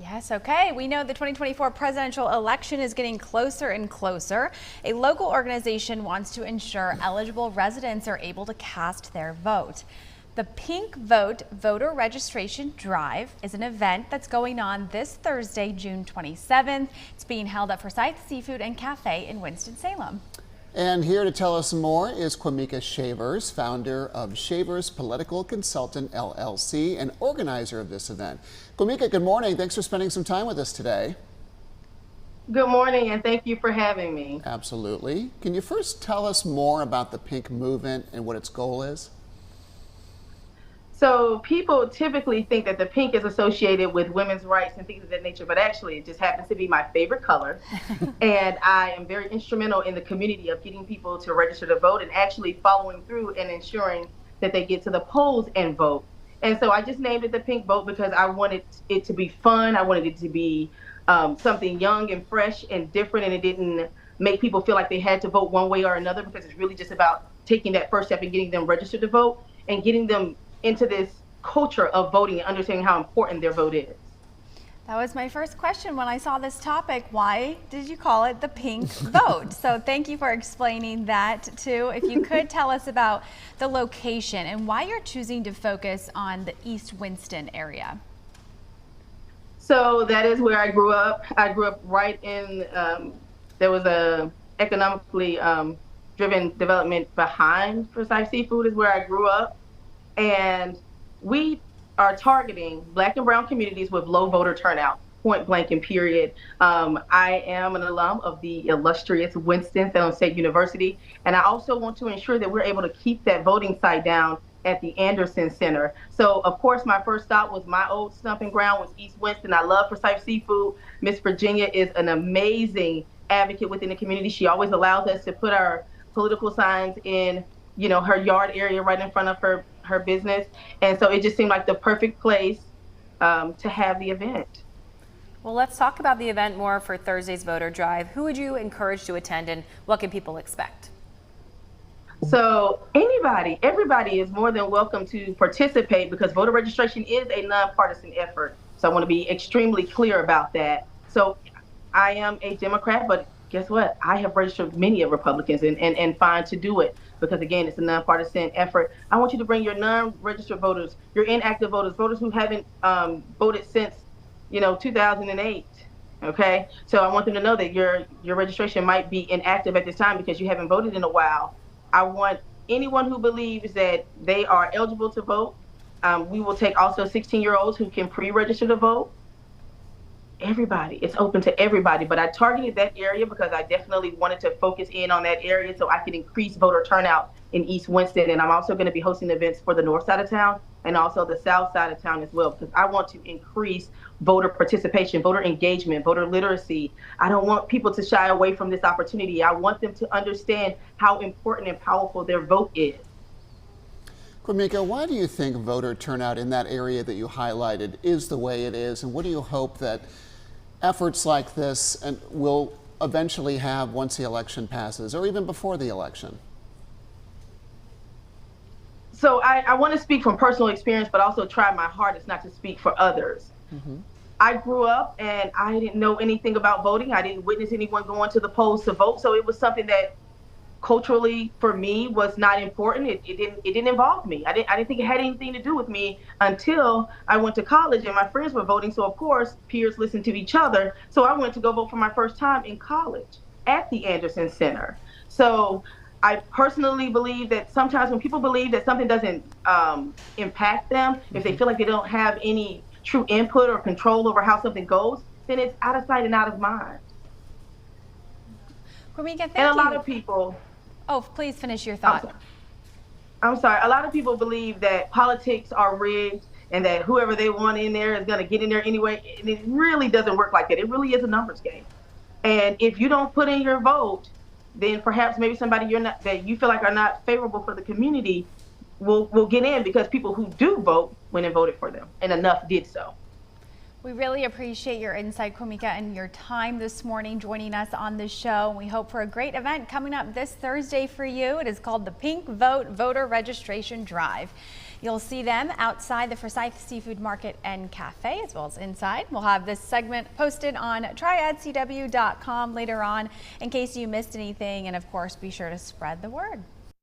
Yes, okay. We know the 2024 presidential election is getting closer and closer. A local organization wants to ensure eligible residents are able to cast their vote. The Pink Vote Voter Registration Drive is an event that's going on this Thursday, June 27th. It's being held at Forsyth Seafood and Cafe in Winston-Salem. And here to tell us more is Quamika Shavers, founder of Shavers Political Consultant LLC and organizer of this event. Quamika, good morning. Thanks for spending some time with us today. Good morning, and thank you for having me. Absolutely. Can you first tell us more about the Pink movement and what its goal is? So people typically think that the pink is associated with women's rights and things of that nature, but actually it just happens to be my favorite color. And I am very instrumental in the community of getting people to register to vote and actually following through and ensuring that they get to the polls and vote. And so I just named it the Pink Vote because I wanted it to be fun. I wanted it to be something young and fresh and different, and it didn't make people feel like they had to vote one way or another, because it's really just about taking that first step and getting them registered to vote and getting them into this culture of voting and understanding how important their vote is. That was my first question when I saw this topic. Why did you call it the Pink Vote? So thank you for explaining that too. If you could tell us about the location and why you're choosing to focus on the East Winston area. So that is where I grew up. I grew up right in, there was a economically driven development behind Forsyth Seafood is where I grew up. And we are targeting Black and brown communities with low voter turnout, point blank and period. I am an alum of the illustrious Winston-Salem State University, and I also want to ensure that we're able to keep that voting site down at the Anderson Center. So of course my first stop was my old stomping ground was East Winston. I love Forsyth Seafood. Miss Virginia is an amazing advocate within the community. She always allows us to put our political signs in, you know, her yard area right in front of her business. And so it just seemed like the perfect place to have the event. Well, let's talk about the event more for Thursday's voter drive. Who would you encourage to attend, and what can people expect? So everybody is more than welcome to participate, because voter registration is a nonpartisan effort. So I want to be extremely clear about that. So I am a Democrat, but guess what? I have registered many of Republicans and find to do it, because again, it's a nonpartisan effort. I want you to bring your non-registered voters, your inactive voters, voters who haven't voted since, 2008. Okay, so I want them to know that your registration might be inactive at this time because you haven't voted in a while. I want anyone who believes that they are eligible to vote. We will take also 16-year-olds who can pre-register to vote. Everybody, it's open to everybody, but I targeted that area because I definitely wanted to focus in on that area so I could increase voter turnout in East Winston. And I'm also going to be hosting events for the north side of town and also the south side of town as well, because I want to increase voter participation, voter engagement, voter literacy. I don't want people to shy away from this opportunity. I want them to understand how important and powerful their vote is. Quamika, why do you think voter turnout in that area that you highlighted is the way it is, and what do you hope that efforts like this will eventually have once the election passes, or even before the election? So I want to speak from personal experience, but also try my hardest not to speak for others. Mm-hmm. I grew up and I didn't know anything about voting. I didn't witness anyone going to the polls to vote. So it was something that culturally for me was not important. It didn't involve me. I didn't think it had anything to do with me until I went to college and my friends were voting. So of course peers listened to each other. So I went to go vote for my first time in college at the Anderson Center. So I personally believe that sometimes when people believe that something doesn't impact them, if they feel like they don't have any true input or control over how something goes, then it's out of sight and out of mind. Quamika, thank and a you. lot of people. Oh, please finish your thought. I'm sorry. A lot of people believe that politics are rigged and that whoever they want in there is going to get in there anyway. And it really doesn't work like that. It really is a numbers game. And if you don't put in your vote, then perhaps maybe somebody that you feel like are not favorable for the community will get in, because people who do vote went and voted for them, and enough did so. We really appreciate your insight, Quamika, and your time this morning joining us on the show. We hope for a great event coming up this Thursday for you. It is called the Pink Vote Voter Registration Drive. You'll see them outside the Forsyth Seafood Market and Cafe, as well as inside. We'll have this segment posted on triadcw.com later on in case you missed anything, and of course, be sure to spread the word.